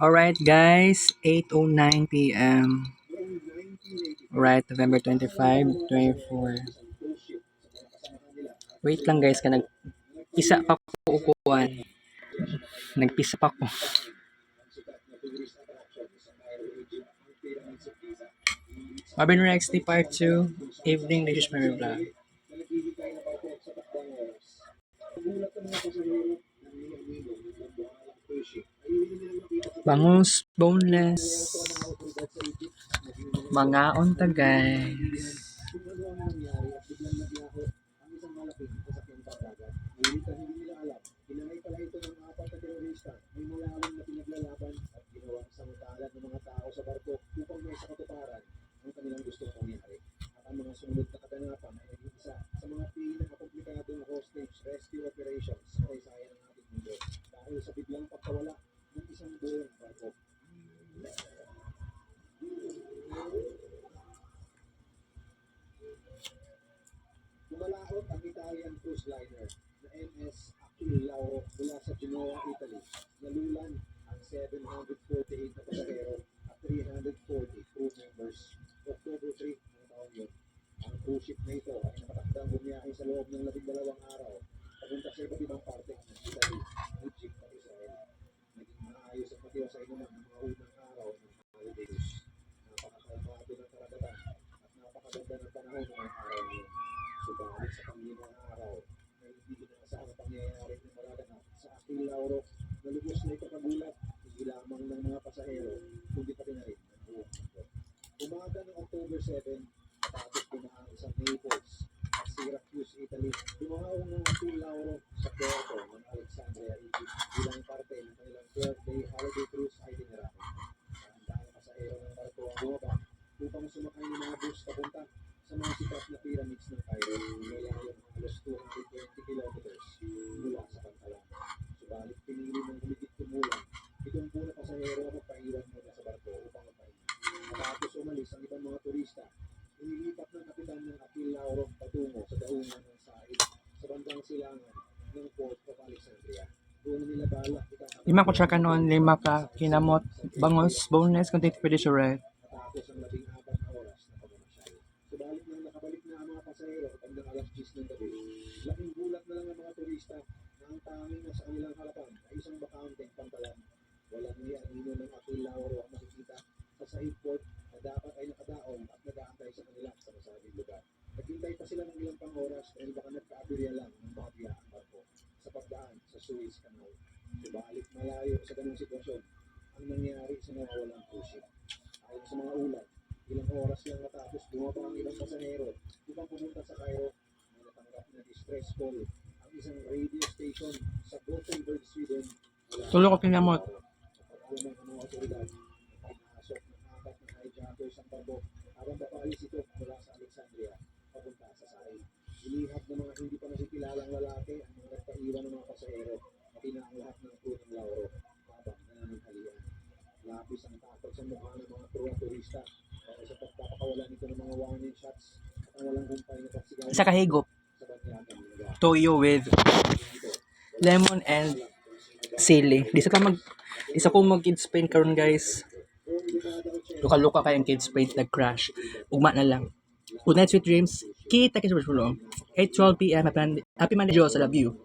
Alright guys, 8:09 p.m. Right, November 25, 24. Wait lang guys, nagpisa pa ko ukuan. Nagpisa pa ko. Marvin Rex, Part 2, Evening Dishes Mary Vlog. Bangus, boneless. Mga onta guys. Lumalaot ang Italian cruise liner na MS Achille Lauro mula sa Genoa, Italy. Nalulan ang 748 na pasahero at 340 crew members. October 3 ng taon yun. Ang cruise ship na ito ay nakatakdang bumiyahe sa loob ng 12 araw papunta sa iba't ibang parte ng Italy, Egypt at Israel. Naging maayos at matiwasay naman ang mga unang araw ng holidays. Napakakalmado ng karagatan at napakaganda ng panahon ng mga araw niyo. Subalit sa panglimang araw na hindi inaasahang pangyayari na malaganap sa Achille Lauro na lubos na ipakagulat hindi lamang ng mga pasahero kundi pati na rin ng buong mundo. Umaga ng October 7, matapos dumaan sa Naples at Syracuse, Italy, dumaong ng Achille Lauro sa Puerto ng Alexandria, Egypt bilang parte ng kanilang 12-day holiday cruise itinerary. Ang pasahero ng barko ang bumaba upang sumakay ng mga bus papunta sa mga sikat na pyramids ng Cairo, nilayong ang halos 220 kilometers mula sa Pantalan. Subalit pinili ng humigit kumulang, 70 na pasahero ang magpaiwan muna sa barko upang magpahinga. Matapos umalis ang ibang mga turista, inilipat ng kapitan ng Achille Lauro patungo sa daungan ng Said sa bandang silangan ng Port of Alexandria. Doon nila balak 5 kutsara kanon, 5 ka kinamot, bangus, boneless, content pwede siya red. matapos ang 14 na oras na pagmamasyal. Subalit nang nakabalik na ang mga pasahero at hanggang alas 10 ng gabi, laking gulat na lang ang mga turista na ang tanging nasa kanilang harapan ay isang bakanteng pantalan. Walang ni-anino ng Achille Lauro ang makikita sa Said Port na dapat ay nakadaong at nag-aantay sa kanila sa nasabing lugar. Naghintay pa sila ng ilang pang oras dahil baka nagka-aberya lang ng bahagya ang barko sa pagdaan sa Suez Canal. Subalit malayo sa ganung sitwasyon ang nangyari sa nawawalang cruise ship. Ayon sa mga ulat, ilang oras lang matapos bumaba ang ibang pasahero upang pumunta sa Cairo, may natanggap na distress call ang isang radio station sa Gothenburg, Sweden. Tulo ko kinamot. Napag-alam ang mga otoridad na pinasok ng 4 na hijackers ang barko habang papaalis ito mula sa Alexandria papunta sa Said. Inihap ng mga hindi pa nasikilalang lalaki ang mga nagpaiwan ng mga pasahero pati na ang lahat ng crew ng Lauro habang nananghalian. Lapis ang takot sa mukha ng mga crew at turista dahil sa pagpapakawala nito ng mga warning shots at ang walang humpay na pagsigaw Isa ka higop. sa banyagan ng lugar. Toyo with lemon and sili. Isa ko mag kids paint karon guys. Luka-luka kayang kids paint nag-crash. Ugma na lang. Good night, sweet dreams. Kita kita sa 8:12 p.m. Happy Monday, Diyos. I love you.